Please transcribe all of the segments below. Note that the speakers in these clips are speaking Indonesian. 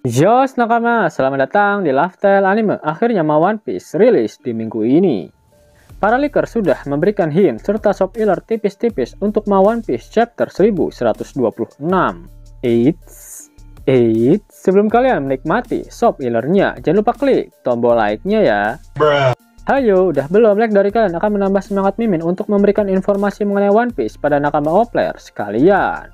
Yos nakama, selamat datang di Lifestyle Anime. Akhirnya One Piece rilis di minggu ini. Para leaker sudah memberikan hint serta spoiler tipis-tipis untuk One Piece chapter 1126. Eits, sebelum kalian menikmati spoilernya, jangan lupa klik tombol like-nya ya. Hayo, udah belum like dari kalian akan menambah semangat Mimin untuk memberikan informasi mengenai One Piece pada nakama O-player sekalian.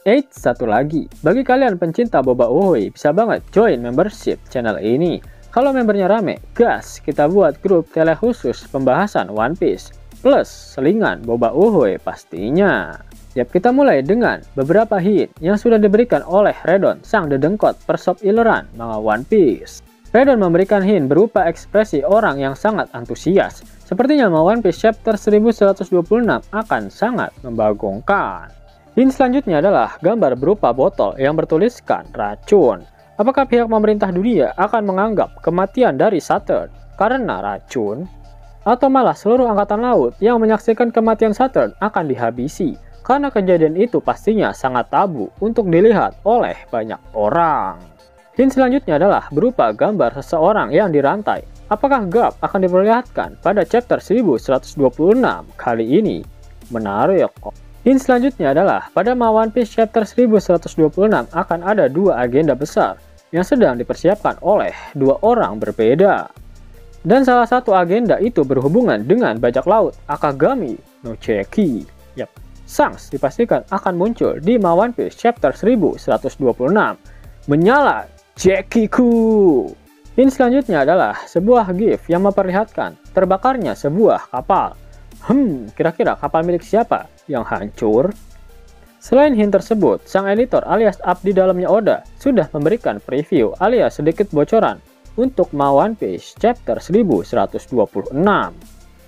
Eits, satu lagi, bagi kalian pencinta boba uhui, bisa banget join membership channel ini. Kalau membernya rame, gas, kita buat grup tele khusus pembahasan One Piece, plus selingan boba uhui pastinya. Yap, kita mulai dengan beberapa hint yang sudah diberikan oleh Redon, sang dedengkot persopileran manga One Piece. Redon memberikan hint berupa ekspresi orang yang sangat antusias. Sepertinya One Piece chapter 1126 akan sangat membagongkan. Hint selanjutnya adalah gambar berupa botol yang bertuliskan racun. Apakah pihak pemerintah dunia akan menganggap kematian dari Saturn karena racun? Atau malah seluruh angkatan laut yang menyaksikan kematian Saturn akan dihabisi? Karena kejadian itu pastinya sangat tabu untuk dilihat oleh banyak orang. Hint selanjutnya adalah berupa gambar seseorang yang dirantai. Apakah Garp akan diperlihatkan pada chapter 1126 kali ini? Menarik. Hint selanjutnya adalah pada One Piece chapter 1126 akan ada dua agenda besar yang sedang dipersiapkan oleh dua orang berbeda. Dan salah satu agenda itu berhubungan dengan bajak laut Akagami no Cheki. Yap, Shanks dipastikan akan muncul di One Piece chapter 1126. Menyala Chekiku. Hint selanjutnya adalah sebuah gif yang memperlihatkan terbakarnya sebuah kapal. Kira-kira kapal milik siapa yang hancur? Selain hint tersebut, sang editor alias abdi dalamnya Oda sudah memberikan preview alias sedikit bocoran untuk One Piece chapter 1126.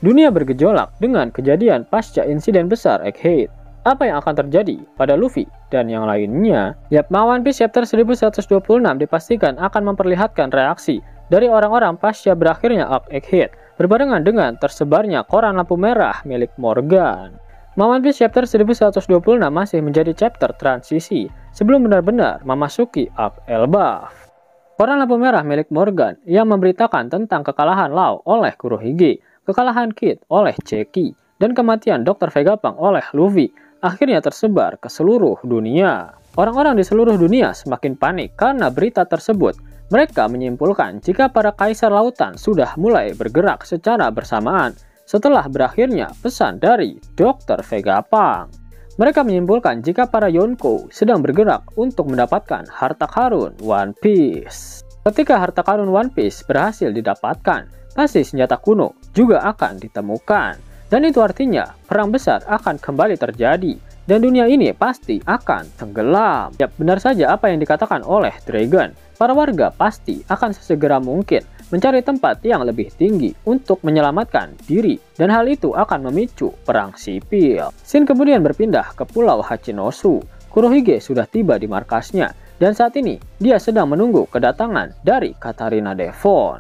Dunia bergejolak dengan kejadian pasca insiden besar Egghead. Apa yang akan terjadi pada Luffy dan yang lainnya? Yap, One Piece chapter 1126 dipastikan akan memperlihatkan reaksi dari orang-orang pasca berakhirnya arc Egghead, berbarengan dengan tersebarnya koran lampu merah milik Morgan. One Piece chapter 1126 masih menjadi chapter transisi sebelum benar-benar memasuki arc Elbaf. Koran lampu merah milik Morgan yang memberitakan tentang kekalahan Law oleh Kurohige, kekalahan Kid oleh Cheki, dan kematian Dr. Vegapunk oleh Luffy akhirnya tersebar ke seluruh dunia. Orang-orang di seluruh dunia semakin panik karena berita tersebut. Mereka menyimpulkan jika para kaisar lautan sudah mulai bergerak secara bersamaan setelah berakhirnya pesan dari Dr. Vegapunk. Mereka menyimpulkan jika para Yonko sedang bergerak untuk mendapatkan harta karun One Piece. Ketika harta karun One Piece berhasil didapatkan, pasti senjata kuno juga akan ditemukan. Dan itu artinya perang besar akan kembali terjadi dan dunia ini pasti akan tenggelam. Ya, benar saja apa yang dikatakan oleh Dragon. Para warga pasti akan sesegera mungkin mencari tempat yang lebih tinggi untuk menyelamatkan diri dan hal itu akan memicu perang sipil. Shin kemudian berpindah ke Pulau Hachinosu. Kurohige sudah tiba di markasnya dan saat ini dia sedang menunggu kedatangan dari Katarina Devon.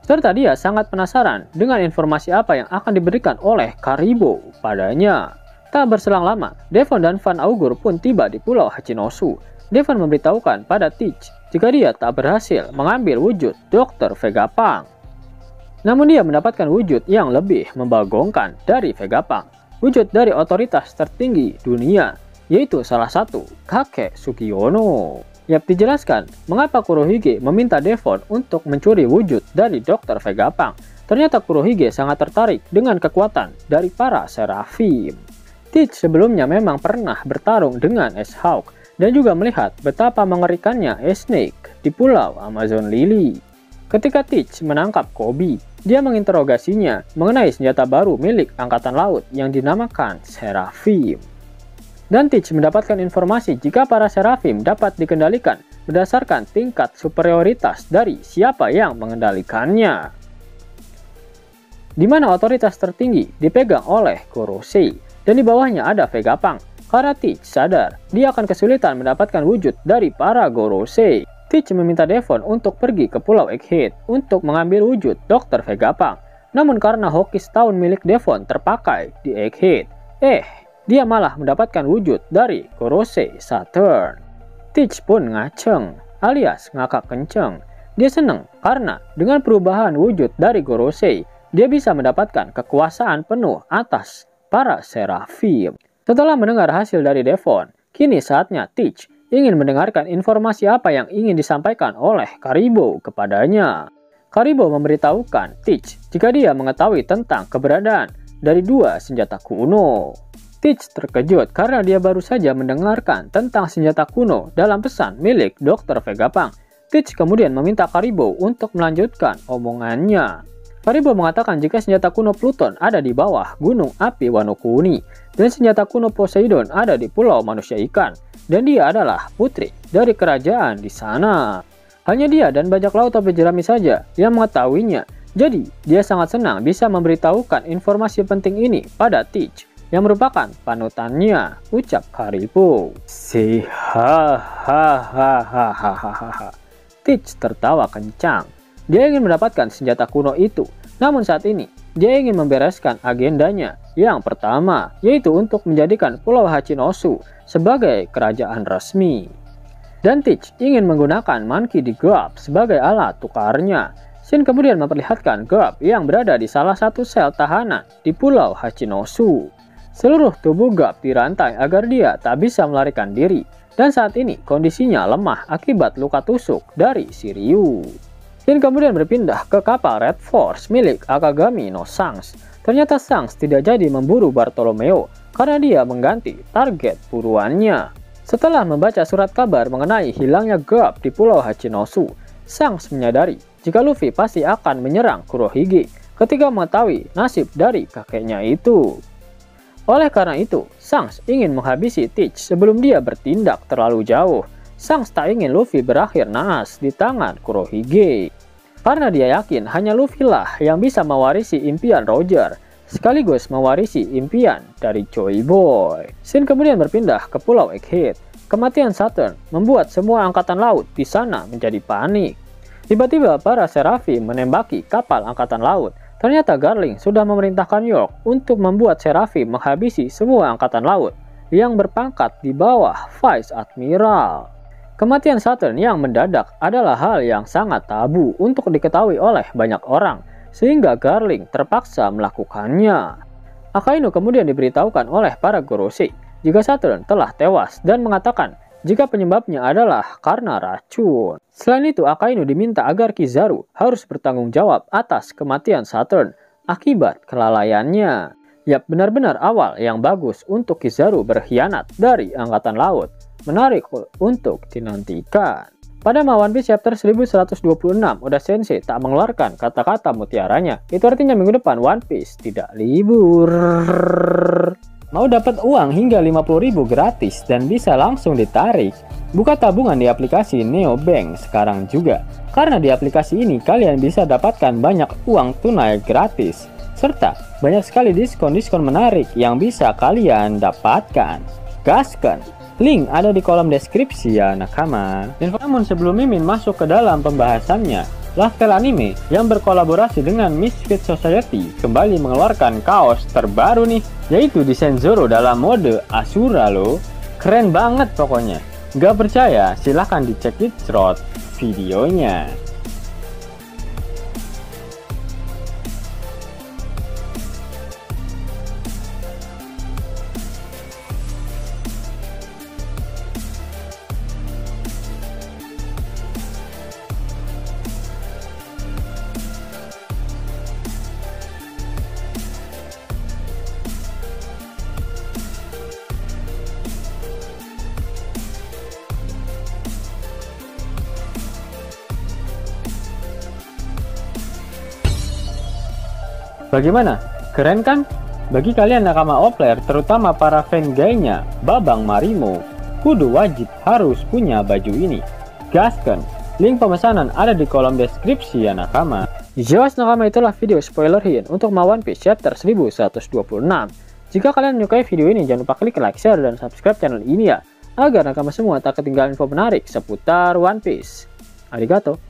Serta dia sangat penasaran dengan informasi apa yang akan diberikan oleh Karibo padanya. Tak berselang lama, Devon dan Van Augur pun tiba di Pulau Hachinosu. Devon memberitahukan pada Teach jika dia tak berhasil mengambil wujud Dr. Vegapunk. Namun dia mendapatkan wujud yang lebih membagongkan dari Vegapunk. Wujud dari otoritas tertinggi dunia, yaitu salah satu kakek Sugiono. Yap, dijelaskan mengapa Kurohige meminta Devon untuk mencuri wujud dari Dr. Vegapunk. Ternyata Kurohige sangat tertarik dengan kekuatan dari para Seraphim. Teach sebelumnya memang pernah bertarung dengan S-Hawk dan juga melihat betapa mengerikannya S-Snake di Pulau Amazon Lily. Ketika Teach menangkap Kobe, dia menginterogasinya mengenai senjata baru milik Angkatan Laut yang dinamakan Seraphim. Dan Teach mendapatkan informasi jika para Seraphim dapat dikendalikan berdasarkan tingkat superioritas dari siapa yang mengendalikannya. Di mana otoritas tertinggi dipegang oleh Gorosei dan di bawahnya ada Vegapunk. Karena Teach sadar dia akan kesulitan mendapatkan wujud dari para Gorosei. Teach meminta Devon untuk pergi ke Pulau Egghead untuk mengambil wujud Dr. Vegapunk. Namun karena hoki setahun milik Devon terpakai di Egghead, dia malah mendapatkan wujud dari Gorosei Saturn. Teach pun ngaceng. alias ngakak kenceng. Dia seneng karena dengan perubahan wujud dari Gorosei, dia bisa mendapatkan kekuasaan penuh atas para Seraphim. Setelah mendengar hasil dari Devon, kini saatnya Teach ingin mendengarkan informasi apa yang ingin disampaikan oleh Karibo kepadanya. Karibo memberitahukan Teach jika dia mengetahui tentang keberadaan dari 2 senjata kuno. Teach terkejut karena dia baru saja mendengarkan tentang senjata kuno dalam pesan milik Dr. Vegapunk. Teach kemudian meminta Karibo untuk melanjutkan omongannya. Karibo mengatakan jika senjata kuno Pluton ada di bawah gunung api Wano Kuni dan senjata kuno Poseidon ada di pulau manusia ikan, dan dia adalah putri dari kerajaan di sana. Hanya dia dan bajak laut topi jerami saja yang mengetahuinya. Jadi, dia sangat senang bisa memberitahukan informasi penting ini pada Teach yang merupakan panutannya, ucap Karibo. Teach tertawa kencang. Dia ingin mendapatkan senjata kuno itu. Namun saat ini, dia ingin membereskan agendanya. Yang pertama, yaitu untuk menjadikan Pulau Hachinosu sebagai kerajaan resmi. Dan Teach ingin menggunakan Monkey D. Garp sebagai alat tukarnya. Shin kemudian memperlihatkan Garp yang berada di salah satu sel tahanan di Pulau Hachinosu. Seluruh tubuh Garp dirantai agar dia tak bisa melarikan diri. Dan saat ini kondisinya lemah akibat luka tusuk dari Shiryu. Shin kemudian berpindah ke kapal Red Force milik Akagami no Shanks. Ternyata Shanks tidak jadi memburu Bartolomeo karena dia mengganti target buruannya. Setelah membaca surat kabar mengenai hilangnya Garp di Pulau Hachinosu, Shanks menyadari jika Luffy pasti akan menyerang Kurohige ketika mengetahui nasib dari kakeknya itu. Oleh karena itu, Shanks ingin menghabisi Teach sebelum dia bertindak terlalu jauh. Shanks tak ingin Luffy berakhir naas di tangan Kurohige. Karena dia yakin hanya Luffy lah yang bisa mewarisi impian Roger, sekaligus mewarisi impian dari Joy Boy. Shin kemudian berpindah ke Pulau Egghead. Kematian Saturn membuat semua angkatan laut di sana menjadi panik. Tiba-tiba para Seraphim menembaki kapal angkatan laut. Ternyata Garling sudah memerintahkan York untuk membuat Seraphim menghabisi semua angkatan laut yang berpangkat di bawah Vice Admiral. Kematian Saturn yang mendadak adalah hal yang sangat tabu untuk diketahui oleh banyak orang, sehingga Garling terpaksa melakukannya. Akainu kemudian diberitahukan oleh para Gorosei jika Saturn telah tewas dan mengatakan jika penyebabnya adalah karena racun. Selain itu, Akainu diminta agar Kizaru harus bertanggung jawab atas kematian Saturn akibat kelalaiannya. Yap, benar-benar awal yang bagus untuk Kizaru berkhianat dari Angkatan Laut. Menarik untuk dinantikan. Pada One Piece chapter 1126, Oda Sensei tak mengeluarkan kata-kata mutiaranya. Itu artinya minggu depan One Piece tidak libur. Mau dapat uang hingga 50.000 gratis dan bisa langsung ditarik? Buka tabungan di aplikasi Neobank sekarang juga. Karena di aplikasi ini kalian bisa dapatkan banyak uang tunai gratis. Serta banyak sekali diskon-diskon menarik yang bisa kalian dapatkan. Gaskan! Link ada di kolom deskripsi ya nakama. Namun sebelum Mimin masuk ke dalam pembahasannya, Lifestyle Anime yang berkolaborasi dengan Misfit Society kembali mengeluarkan kaos terbaru nih, yaitu desain Zoro dalam mode Asura loh. Keren banget pokoknya. Gak percaya? Silahkan dicek di thread videonya. Bagaimana? Keren kan? Bagi kalian nakama Opler, terutama para fan gaynya Babang Marimo, kudu wajib harus punya baju ini. Gaskan! Link pemesanan ada di kolom deskripsi ya nakama. Jelas nakama, itulah video spoilerin untuk One Piece chapter 1126. Jika kalian menyukai video ini, jangan lupa klik like, share, dan subscribe channel ini ya, agar nakama semua tak ketinggalan info menarik seputar One Piece. Arigato!